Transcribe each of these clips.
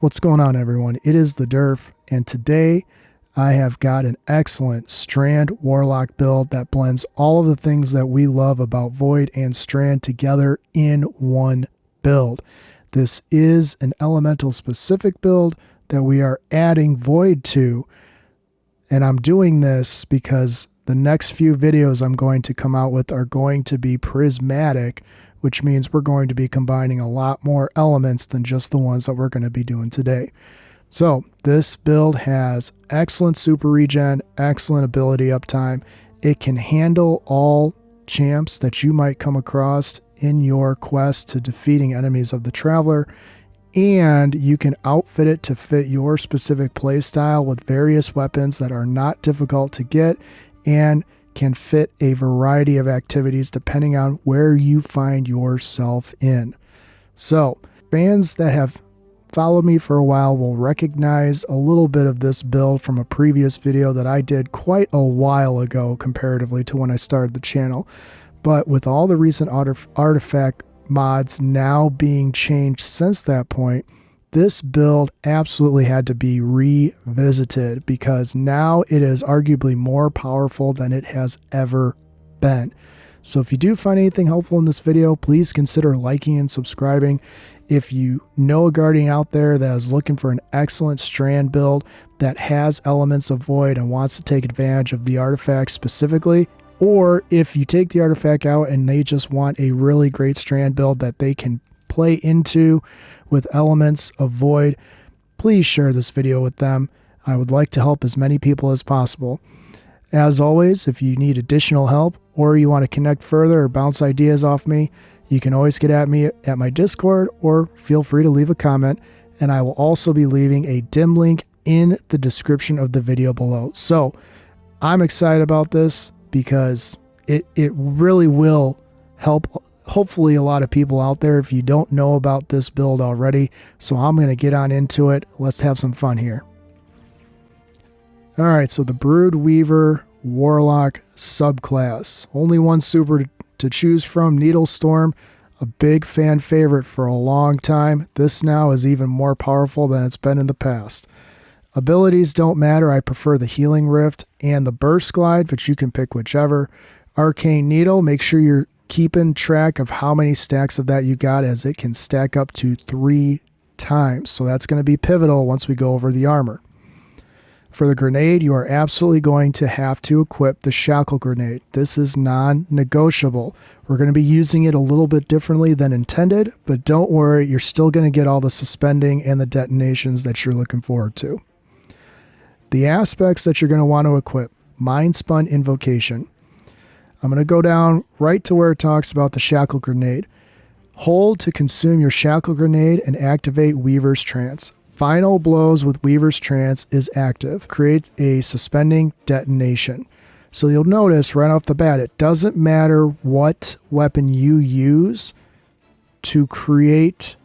What's going on, everyone? It is the Derf, and today I have got an excellent Strand Warlock build that blends all of the things that we love about Void and Strand together in one build. This is an elemental specific build that we are adding Void to, and I'm doing this because the next few videos I'm going to come out with are going to be prismatic, which means we're going to be combining a lot more elements than just the ones that we're going to be doing today. So this build has excellent super regen, excellent ability uptime. It can handle all champs that you might come across in your quest to defeating enemies of the Traveler, and you can outfit it to fit your specific playstyle with various weapons that are not difficult to get and can fit a variety of activities depending on where you find yourself in. So, fans that have followed me for a while will recognize a little bit of this build from a previous video that I did quite a while ago comparatively to when I started the channel. But with all the recent artifact mods now being changed since that point, this build absolutely had to be revisited because now it is arguably more powerful than it has ever been. So if you do find anything helpful in this video, please consider liking and subscribing. If you know a Guardian out there that is looking for an excellent Strand build that has elements of Void and wants to take advantage of the artifact specifically, or if you take the artifact out and they just want a really great Strand build that they can play into with elements of Void, please share this video with them. I would like to help as many people as possible. As always, if you need additional help or you want to connect further or bounce ideas off me, you can always get at me at my Discord or feel free to leave a comment, and I will also be leaving a dim link in the description of the video below. So I'm excited about this because it really will help hopefully a lot of people out there if you don't know about this build already. So I'm going to get on into it. Let's have some fun here. Alright, so the Brood Weaver Warlock subclass. Only one super to choose from, Needle Storm, a big fan favorite for a long time. This now is even more powerful than it's been in the past. Abilities don't matter. I prefer the Healing Rift and the Burst Glide, but you can pick whichever. Arcane Needle, make sure you're keeping track of how many stacks of that you got, as it can stack up to 3 times. So that's going to be pivotal once we go over the armor. For the grenade, you are absolutely going to have to equip the Shackle Grenade. This is non-negotiable. We're going to be using it a little bit differently than intended, but don't worry, you're still going to get all the suspending and the detonations that you're looking forward to. The aspects that you're going to want to equip: Mind Spun Invocation. I'm going to go down right to where it talks about the Shackle Grenade. Hold to consume your Shackle Grenade and activate Weaver's Trance. Final Blows with Weaver's Trance is active. Create a suspending detonation. So you'll notice right off the bat, it doesn't matter what weapon you use to create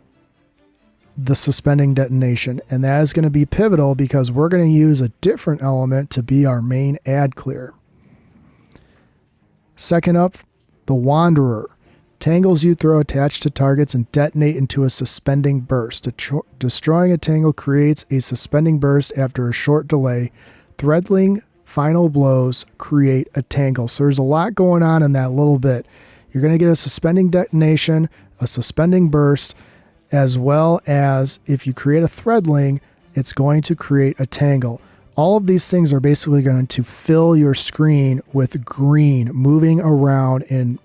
the suspending detonation. And that is going to be pivotal because we're going to use a different element to be our main ad clear. Second up, the Wanderer. Tangles you throw attached to targets and detonate into a suspending burst. Destroying a tangle creates a suspending burst after a short delay. Threadling Final Blows create a tangle. So there's a lot going on in that little bit. You're going to get a suspending detonation, a suspending burst, as well as if you create a threadling, it's going to create a tangle. All of these things are basically going to fill your screen with green, moving around in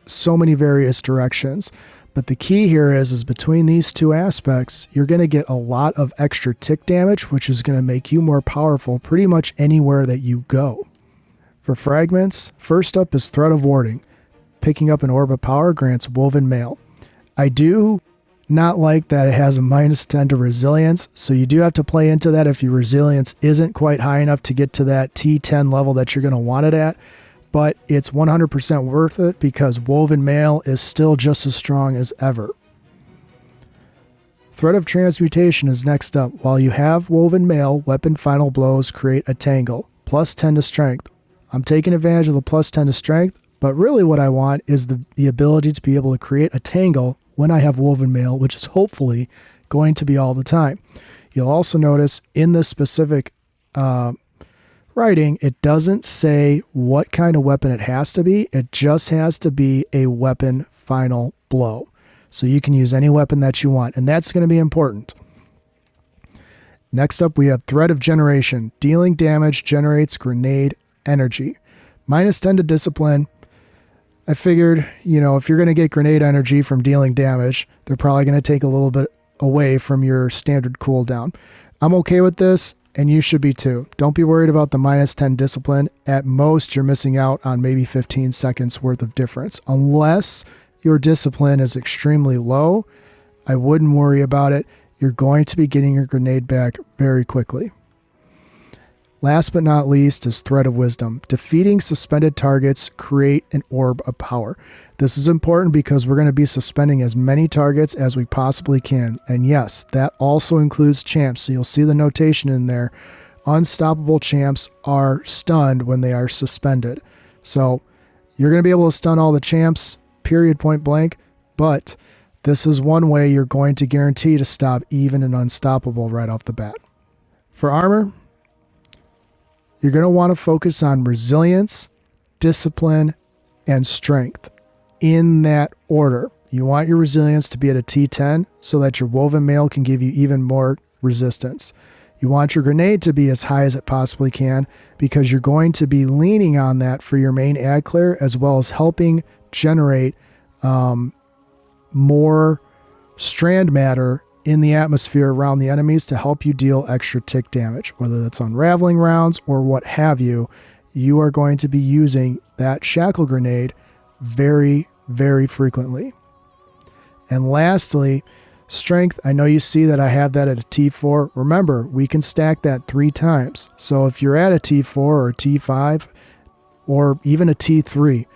so many various directions. But the key here is between these two aspects, you're going to get a lot of extra tick damage, which is going to make you more powerful pretty much anywhere that you go. For fragments, first up is Threat of Warding. Picking up an Orb of Power grants Woven Mail. I do not like that it has a -10 to resilience, so you do have to play into that if your resilience isn't quite high enough to get to that T10 level that you're going to want it at. But it's 100% worth it because Woven Mail is still just as strong as ever. Threat of Transmutation is next up. While you have Woven Mail, Weapon Final Blows create a tangle. +10 to Strength. I'm taking advantage of the +10 to Strength, but really what I want is the ability to be able to create a tangle when I have Woven Mail, which is hopefully going to be all the time. You'll also notice in this specific writing, it doesn't say what kind of weapon it has to be. It just has to be a weapon final blow. So you can use any weapon that you want, and that's going to be important. Next up, we have Threat of Generation. Dealing damage generates grenade energy. -10 to discipline. I figured, if you're going to get grenade energy from dealing damage, they're probably going to take a little bit away from your standard cooldown. I'm okay with this, and you should be too. Don't be worried about the -10 discipline. At most, you're missing out on maybe 15 seconds worth of difference. Unless your discipline is extremely low, I wouldn't worry about it. You're going to be getting your grenade back very quickly. Last but not least is Thread of Wisdom. Defeating suspended targets create an orb of power. This is important because we're going to be suspending as many targets as we possibly can. And yes, that also includes champs. So you'll see the notation in there. Unstoppable champs are stunned when they are suspended. So you're going to be able to stun all the champs, period, point blank. But this is one way you're going to guarantee to stop even an unstoppable right off the bat. For armor, you're going to want to focus on resilience, discipline, and strength in that order. You want your resilience to be at a T10 so that your woven mail can give you even more resistance. You want your grenade to be as high as it possibly can because you're going to be leaning on that for your main ad clear as well as helping generate more strand matter in the atmosphere around the enemies to help you deal extra tick damage, whether that's unraveling rounds or what have you. You are going to be using that shackle grenade very, very frequently. And lastly, strength. I know you see that I have that at a T4. Remember, we can stack that 3 times. So if you're at a T4 or a T5 or even a T3,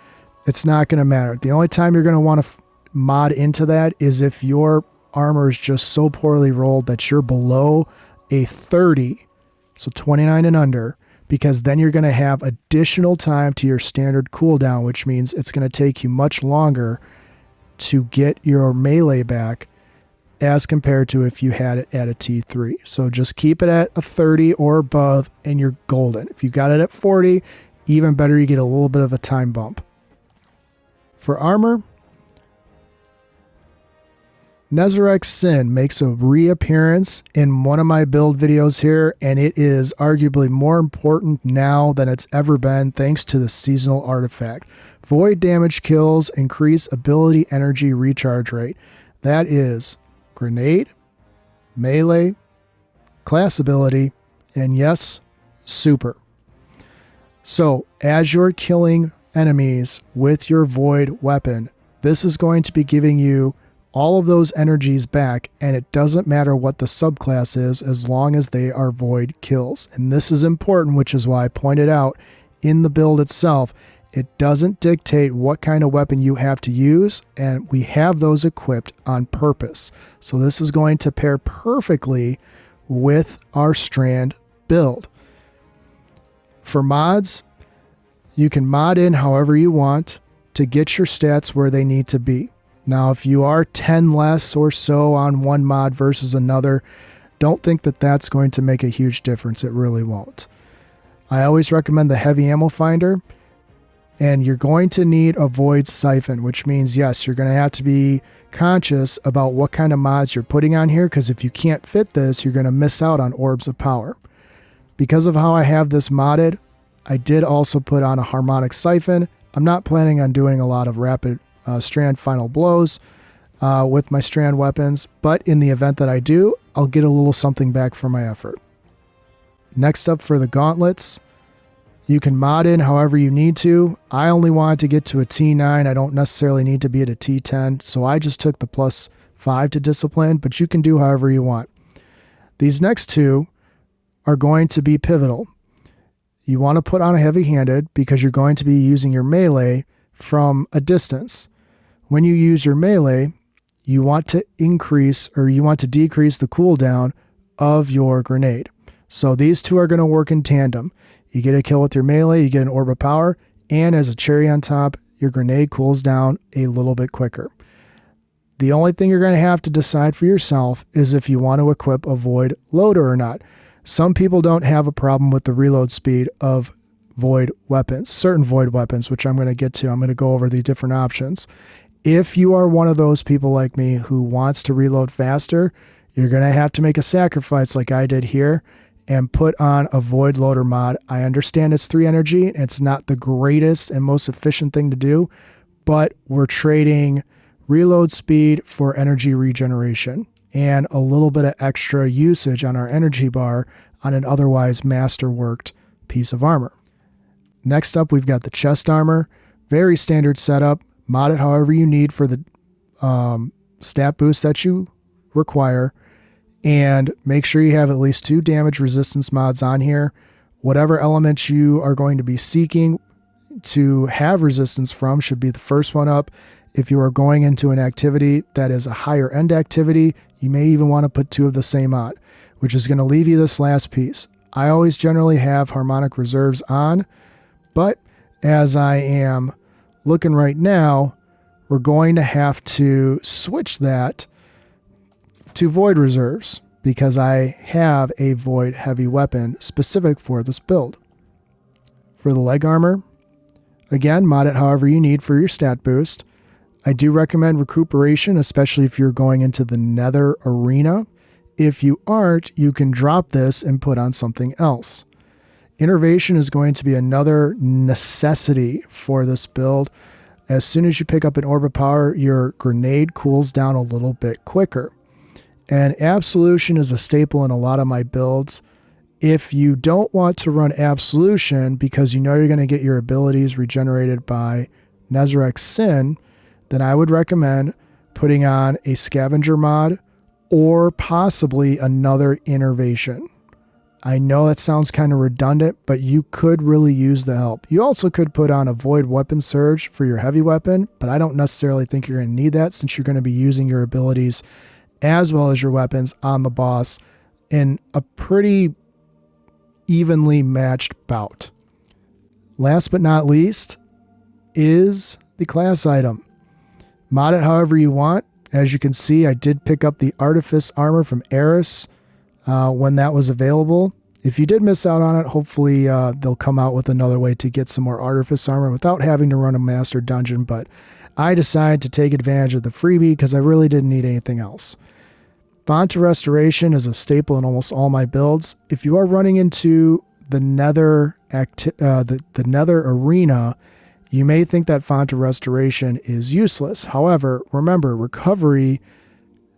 it's not going to matter. The only time you're going to want to mod into that is if your armor is just so poorly rolled that you're below a 30, so 29 and under, because then you're going to have additional time to your standard cooldown, which means it's going to take you much longer to get your melee back as compared to if you had it at a T3. So just keep it at a 30 or above and you're golden. If you got it at 40, even better, you get a little bit of a time bump. For armor, Nezarec Sin makes a reappearance in one of my build videos here, and it is arguably more important now than it's ever been thanks to the seasonal artifact. Void damage kills increase ability energy recharge rate. That is grenade, melee, class ability, and yes, super. So as you're killing enemies with your void weapon, this is going to be giving you all of those energies back, and it doesn't matter what the subclass is as long as they are void kills. And this is important, which is why I pointed out in the build itself, it doesn't dictate what kind of weapon you have to use, and we have those equipped on purpose. So this is going to pair perfectly with our Strand build. For mods, you can mod in however you want to get your stats where they need to be. Now, if you are 10 less or so on one mod versus another, don't think that that's going to make a huge difference. It really won't. I always recommend the heavy ammo finder, and you're going to need a void siphon, which means, yes, you're going to have to be conscious about what kind of mods you're putting on here, because if you can't fit this, you're going to miss out on orbs of power. Because of how I have this modded, I did also put on a harmonic siphon. I'm not planning on doing a lot of rapid Strand final blows with my Strand weapons, but in the event that I do, I'll get a little something back for my effort. Next up, for the gauntlets, you can mod in however you need to. I only wanted to get to a T9. I don't necessarily need to be at a T10, so I just took the +5 to discipline, but you can do however you want. These next two are going to be pivotal. You want to put on a heavy-handed because you're going to be using your melee from a distance. When you use your melee, you want to increase or you want to decrease the cooldown of your grenade. So these two are going to work in tandem. You get a kill with your melee, you get an orb of power, and as a cherry on top, your grenade cools down a little bit quicker. The only thing you're going to have to decide for yourself is if you want to equip a void loader or not. Some people don't have a problem with the reload speed of void weapons, certain void weapons, which I'm going to get to. I'm going to go over the different options. If you are one of those people like me who wants to reload faster, you're going to have to make a sacrifice like I did here and put on a void loader mod. I understand it's 3 energy. It's not the greatest and most efficient thing to do, but we're trading reload speed for energy regeneration and a little bit of extra usage on our energy bar on an otherwise masterworked piece of armor. Next up, we've got the chest armor. Very standard setup. Mod it however you need for the stat boost that you require. And make sure you have at least 2 damage resistance mods on here. Whatever elements you are going to be seeking to have resistance from should be the first one up. If you are going into an activity that is a higher end activity, you may even want to put 2 of the same on, which is going to leave you this last piece. I always generally have harmonic reserves on, but as I am looking right now, we're going to have to switch that to void reserves because I have a void heavy weapon specific for this build. For the leg armor, again, mod it however you need for your stat boost. I do recommend recuperation, especially if you're going into the nether arena. If you aren't, you can drop this and put on something else. Innervation is going to be another necessity for this build. As soon as you pick up an orb of power, your grenade cools down a little bit quicker. And absolution is a staple in a lot of my builds. If you don't want to run absolution because you know you're going to get your abilities regenerated by Nezarec Sin, then I would recommend putting on a scavenger mod or possibly another innervation. I know that sounds kind of redundant, but you could really use the help. You also could put on a void weapon surge for your heavy weapon, but I don't necessarily think you're going to need that since you're going to be using your abilities as well as your weapons on the boss in a pretty evenly matched bout. Last but not least is the class item. Mod it however you want. As you can see, I did pick up the Artifice armor from Eris when that was available. If you did miss out on it, hopefully they'll come out with another way to get some more Artifice armor without having to run a master dungeon, but I decided to take advantage of the freebie because I really didn't need anything else. Font to Restoration is a staple in almost all my builds. If you are running into the nether arena, you may think that Font of Restoration is useless. However, remember, recovery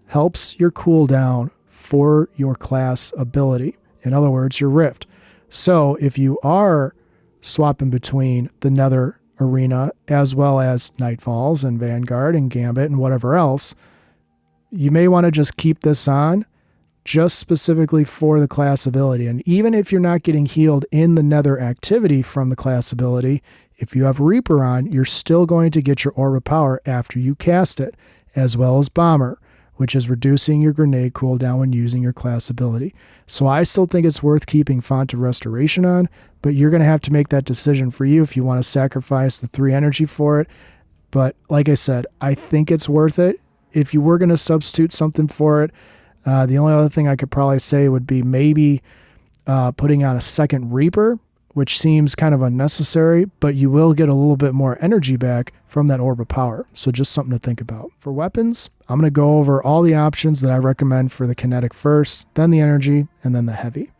helps your cooldown for your class ability. In other words, your Rift. So if you are swapping between the nether arena as well as Nightfalls and Vanguard and Gambit and whatever else, you may want to just keep this on just specifically for the class ability. And even if you're not getting healed in the nether activity from the class ability, if you have Reaper on, you're still going to get your Orb of Power after you cast it, as well as Bomber, which is reducing your grenade cooldown when using your class ability. So I still think it's worth keeping Font of Restoration on, but you're going to have to make that decision for you if you want to sacrifice the 3 energy for it. But like I said, I think it's worth it. If you were going to substitute something for it, the only other thing I could probably say would be maybe putting on a second Reaper, which seems kind of unnecessary, but you will get a little bit more energy back from that Orb of Power. So just something to think about. For weapons, I'm going to go over all the options that I recommend for the Kinetic first, then the energy, and then the heavy.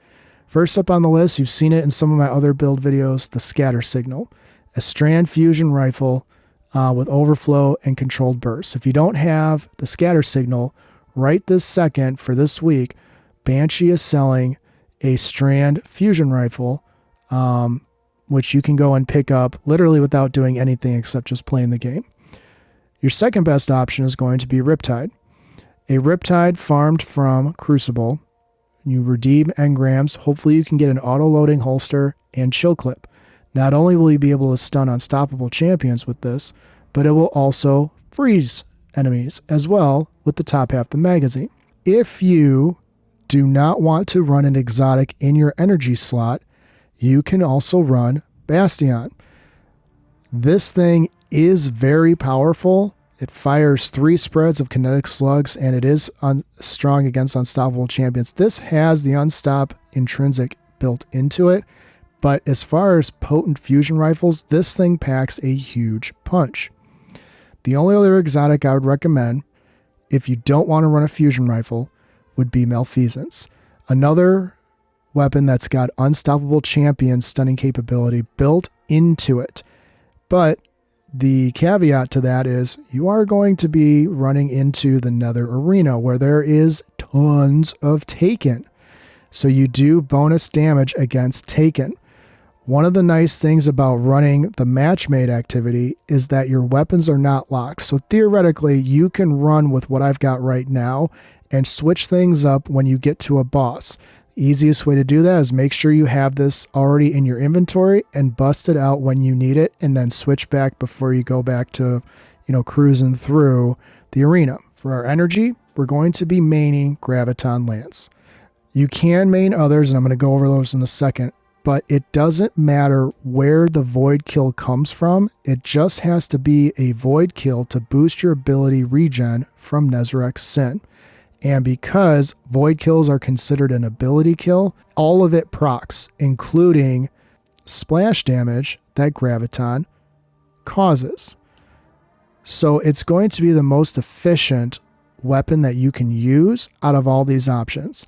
First up on the list, you've seen it in some of my other build videos, the Scatter Signal, a Strand fusion rifle with overflow and controlled bursts. If you don't have the Scatter Signal, right this second for this week, Banshee is selling a Strand fusion rifle, which you can go and pick up literally without doing anything except just playing the game. Your second best option is going to be Riptide. A Riptide farmed from Crucible. You redeem engrams. Hopefully you can get an auto-loading holster and chill clip. Not only will you be able to stun unstoppable champions with this, but it will also freeze enemies as well with the top half of the magazine. If you do not want to run an exotic in your energy slot, you can also run Bastion. This thing is very powerful, It fires 3 spreads of kinetic slugs, and it is strong against unstoppable champions. This has the unstop intrinsic built into it, but as far as potent fusion rifles, this thing packs a huge punch. The only other exotic I would recommend, if you don't want to run a fusion rifle, would be Malfeasance. Another weapon that's got unstoppable champion stunning capability built into it. But the caveat to that is you are going to be running into the Nether Arena where there is tons of Taken. So you do bonus damage against Taken. One of the nice things about running the matchmade activity is that your weapons are not locked. So theoretically, you can run with what I've got right now and switch things up when you get to a boss. The easiest way to do that is make sure you have this already in your inventory and bust it out when you need it, and then switch back before you go back to, cruising through the arena. For our energy, we're going to be maining Graviton Lance. You can main others, and I'm going to go over those in a second. But it doesn't matter where the void kill comes from. It just has to be a void kill to boost your ability regen from Nezarec Sin. And because void kills are considered an ability kill, all of it procs, including splash damage that Graviton causes. So it's going to be the most efficient weapon that you can use out of all these options.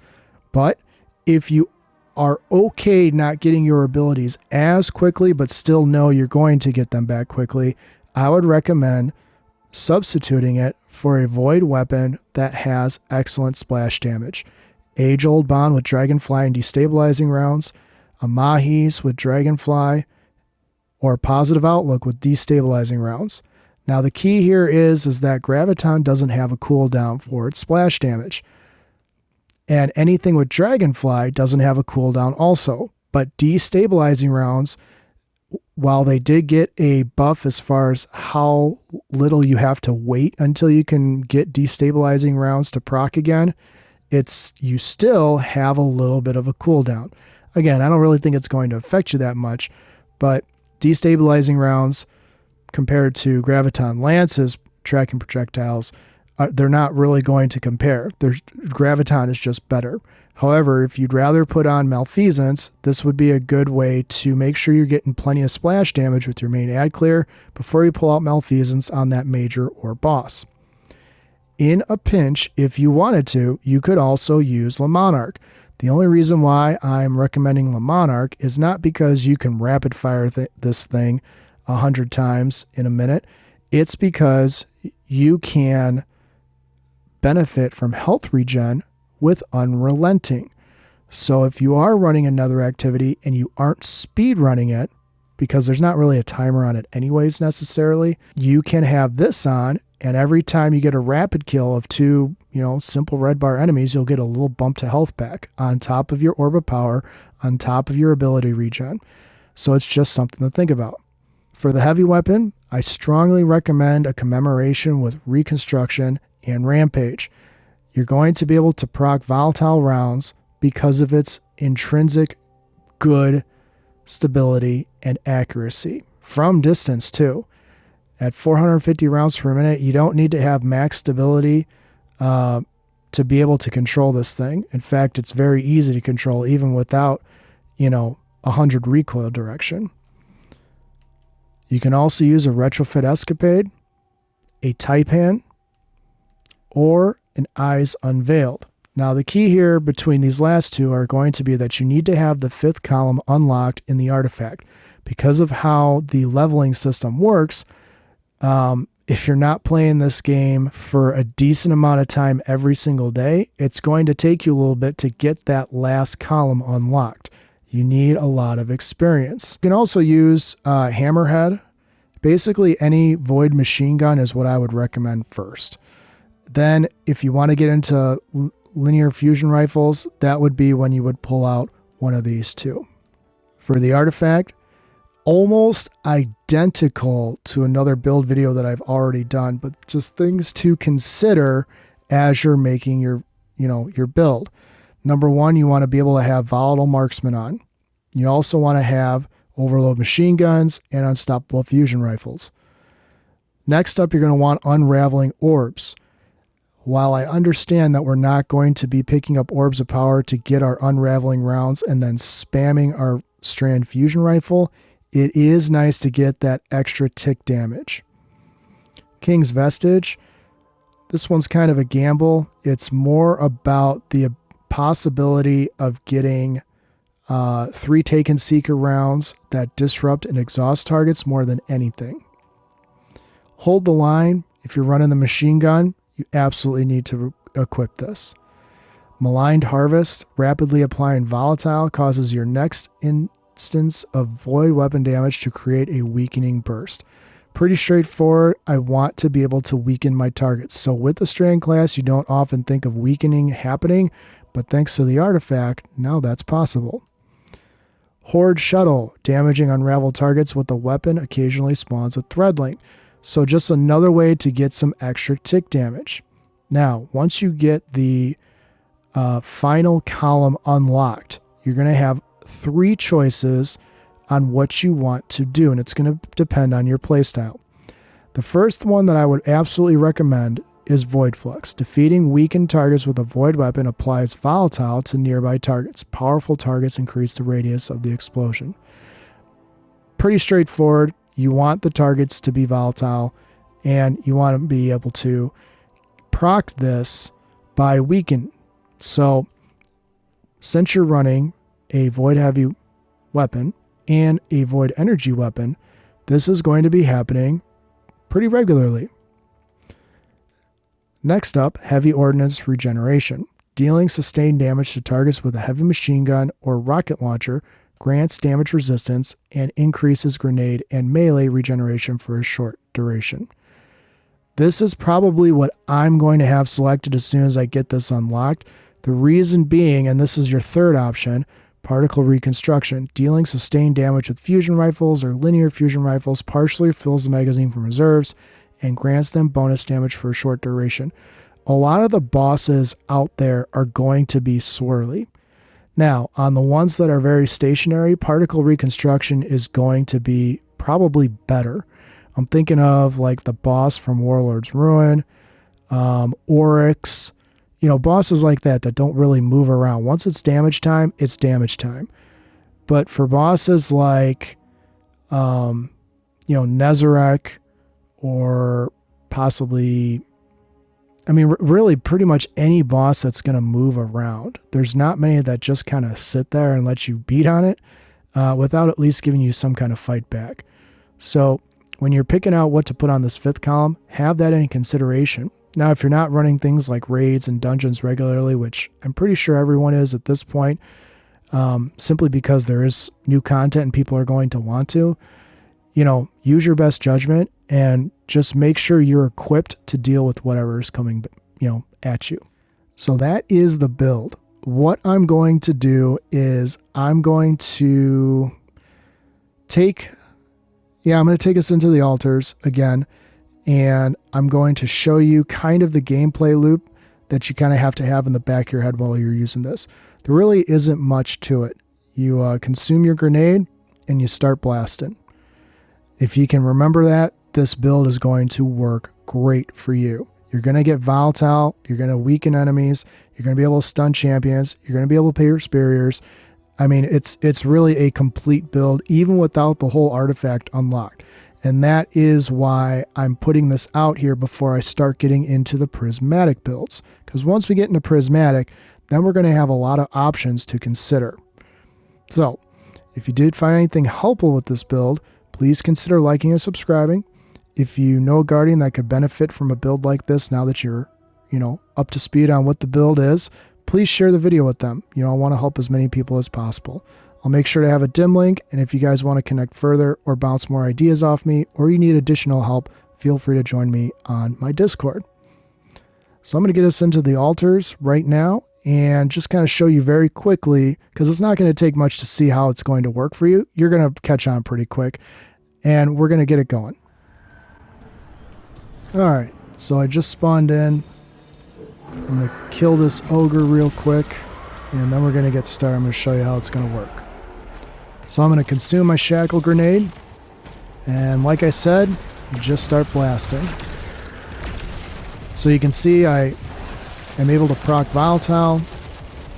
But if you are okay not getting your abilities as quickly, but still know you're going to get them back quickly, I would recommend substituting it for a void weapon that has excellent splash damage. Age-old Bond with Dragonfly and destabilizing rounds, a Mahis with Dragonfly, or Positive Outlook with destabilizing rounds. Now the key here is that Graviton doesn't have a cooldown for its splash damage. And anything with Dragonfly doesn't have a cooldown also. But destabilizing rounds, while they did get a buff as far as how little you have to wait until you can get destabilizing rounds to proc again, you still have a little bit of a cooldown. Again, I don't really think it's going to affect you that much, but destabilizing rounds compared to Graviton Lance's tracking projectiles, they're not really going to compare. Graviton is just better. However, if you'd rather put on Malfeasance, this would be a good way to make sure you're getting plenty of splash damage with your main ad clear before you pull out Malfeasance on that major or boss. In a pinch, if you wanted to, you could also use Le Monarch. The only reason why I'm recommending Le Monarch is not because you can rapid fire this thing 100 times in a minute. It's because you can benefit from health regen with Unrelenting. So if you are running another activity and you aren't speed running it, because there's not really a timer on it anyways necessarily, you can have this on, and every time you get a rapid kill of 2, simple red bar enemies, you'll get a little bump to health back on top of your orb of power, on top of your ability regen. So it's just something to think about. For the heavy weapon, I strongly recommend a Commemoration with Reconstruction and Rampage. You're going to be able to proc volatile rounds because of its intrinsic good stability and accuracy. From distance too. At 450 rounds per minute, you don't need to have max stability to be able to control this thing. In fact, it's very easy to control even without, 100 recoil direction. You can also use a Retrofit Escapade, a Taipan, or an Eyes Unveiled. Now the key here between these last two are going to be that you need to have the 5th column unlocked in the artifact. Because of how the leveling system works, if you're not playing this game for a decent amount of time every single day, it's going to take you a little bit to get that last column unlocked. You need a lot of experience. You can also use Hammerhead. Basically any void machine gun is what I would recommend first. Then if you want to get into linear fusion rifles, that would be when you would pull out one of these two. For the artifact, almost identical to another build video that I've already done, but just things to consider as you're making your build. Number one, you want to be able to have Volatile Marksman on. You also want to have Overload machine guns and Unstoppable fusion rifles. Next up, you're going to want unraveling orbs. While I understand that we're not going to be picking up orbs of power to get our unraveling rounds and then spamming our Strand fusion rifle, it is nice to get that extra tick damage. King's Vestige. This one's kind of a gamble. It's more about the possibility of getting 3 Taken Seeker rounds that disrupt and exhaust targets more than anything. Hold the Line. If you're running the machine gun, you absolutely need to equip this. Maligned Harvest. Rapidly applying Volatile causes your next instance of void weapon damage to create a weakening burst. Pretty straightforward. I want to be able to weaken my targets. So with the Strand class, you don't often think of weakening happening, but thanks to the artifact, now that's possible. Horde Shuttle. Damaging unraveled targets with a weapon occasionally spawns a thread link. So just another way to get some extra tick damage. Now, once you get the final column unlocked, you're going to have 3 choices on what you want to do, and it's going to depend on your playstyle. The first one that I would absolutely recommend is Void Flux. Defeating weakened targets with a void weapon applies Volatile to nearby targets. Powerful targets increase the radius of the explosion. Pretty straightforward. You want the targets to be volatile, and you want to be able to proc this by weaken. So, since you're running a void heavy weapon and a void energy weapon, this is going to be happening pretty regularly. Next up, Heavy Ordnance Regeneration. Dealing sustained damage to targets with a heavy machine gun or rocket launcher grants damage resistance and increases grenade and melee regeneration for a short duration. This is probably what I'm going to have selected as soon as I get this unlocked. The reason being, and this is your third option, Particle Reconstruction. Dealing sustained damage with fusion rifles or linear fusion rifles partially fills the magazine from reserves and grants them bonus damage for a short duration. A lot of the bosses out there are going to be swirly. Now, on the ones that are very stationary, Particle Reconstruction is going to be probably better. I'm thinking of like the boss from Warlord's Ruin, Oryx, bosses like that don't really move around. Once it's damage time, it's damage time. But for bosses like, Nezarec, or possibly, really pretty much any boss that's going to move around. There's not many that just kind of sit there and let you beat on it without at least giving you some kind of fight back. So when you're picking out what to put on this 5th column, have that in consideration. Now, if you're not running things like raids and dungeons regularly, which I'm pretty sure everyone is at this point, simply because there is new content and people are going to want to, use your best judgment and just make sure you're equipped to deal with whatever is coming, at you. So that is the build. What I'm going to do is I'm going to take us into the altars again, and I'm going to show you kind of the gameplay loop that you kind of have to have in the back of your head while you're using this. There really isn't much to it. You consume your grenade and you start blasting. If you can remember that, this build is going to work great for you. You're going to get volatile, you're going to weaken enemies, you're going to be able to stun champions, you're going to be able to pay your superiors. It's really a complete build, even without the whole artifact unlocked. And that is why I'm putting this out here before I start getting into the prismatic builds. Because once we get into prismatic, then we're going to have a lot of options to consider. So, if you did find anything helpful with this build, please consider liking and subscribing. If you know a Guardian that could benefit from a build like this now that you're, up to speed on what the build is, please share the video with them. I want to help as many people as possible. I'll make sure to have a dim link, and if you guys want to connect further or bounce more ideas off me, or you need additional help, feel free to join me on my Discord. So I'm going to get us into the altars right now and just kind of show you very quickly, because it's not going to take much to see how it's going to work for you. You're going to catch on pretty quick, and we're going to get it going. Alright, so I just spawned in. I'm going to kill this ogre real quick, and then we're going to get started. I'm going to show you how it's going to work. So I'm going to consume my shackle grenade, and like I said, just start blasting. So you can see I am able to proc Volatile.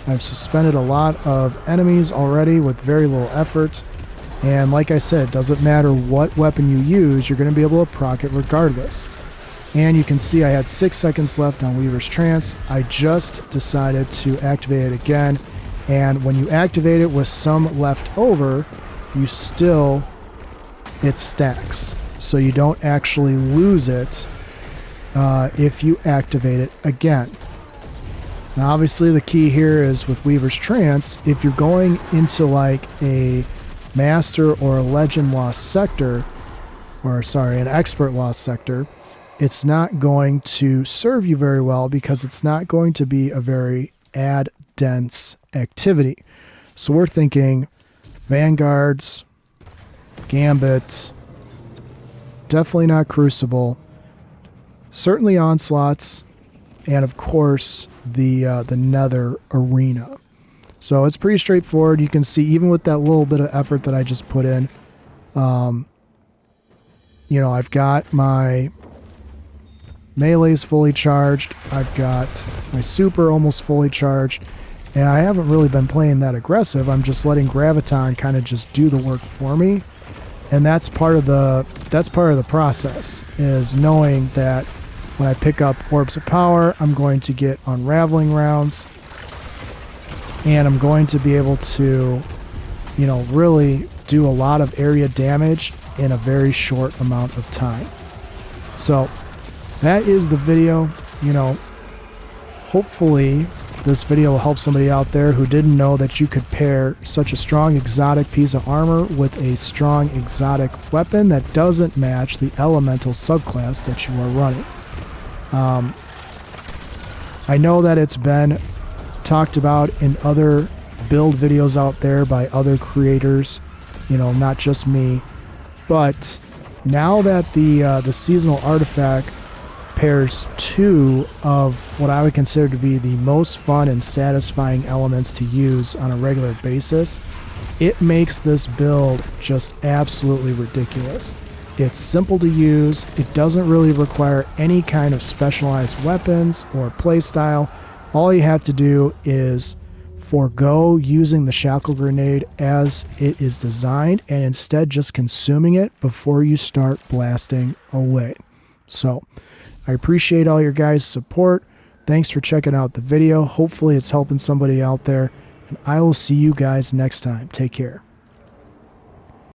I've suspended a lot of enemies already with very little effort. And like I said, it doesn't matter what weapon you use, you're going to be able to proc it regardless. And you can see I had 6 seconds left on Weaver's Trance. I just decided to activate it again. And when you activate it with some left over, it stacks. So you don't actually lose it if you activate it again. Now obviously the key here is with Weaver's Trance, if you're going into like a Master or a Legend Lost Sector, or sorry, an Expert Lost Sector, it's not going to serve you very well because it's not going to be a very ad-dense activity. So we're thinking Vanguards, Gambit, definitely not Crucible, certainly Onslaughts, and of course the Nether Arena. So it's pretty straightforward. You can see even with that little bit of effort that I just put in, you know, I've got my melee's fully charged, I've got my super almost fully charged, and I haven't really been playing that aggressive. I'm just letting Graviton kind of just do the work for me, and that's part of the process, is knowing that when I pick up Orbs of Power, I'm going to get Unraveling rounds, and I'm going to be able to, you know, really do a lot of area damage in a very short amount of time. So that is the video. You know, hopefully this video will help somebody out there who didn't know that you could pair such a strong exotic piece of armor with a strong exotic weapon that doesn't match the elemental subclass that you are running. I know that it's been talked about in other build videos out there by other creators, you know, not just me, but now that the seasonal artifact pairs two of what I would consider to be the most fun and satisfying elements to use on a regular basis, it makes this build just absolutely ridiculous. It's simple to use, it doesn't really require any kind of specialized weapons or playstyle. All you have to do is forego using the Shackle Grenade as it is designed and instead just consuming it before you start blasting away. So I appreciate all your guys' support. Thanks for checking out the video. Hopefully it's helping somebody out there, and I will see you guys next time. Take care.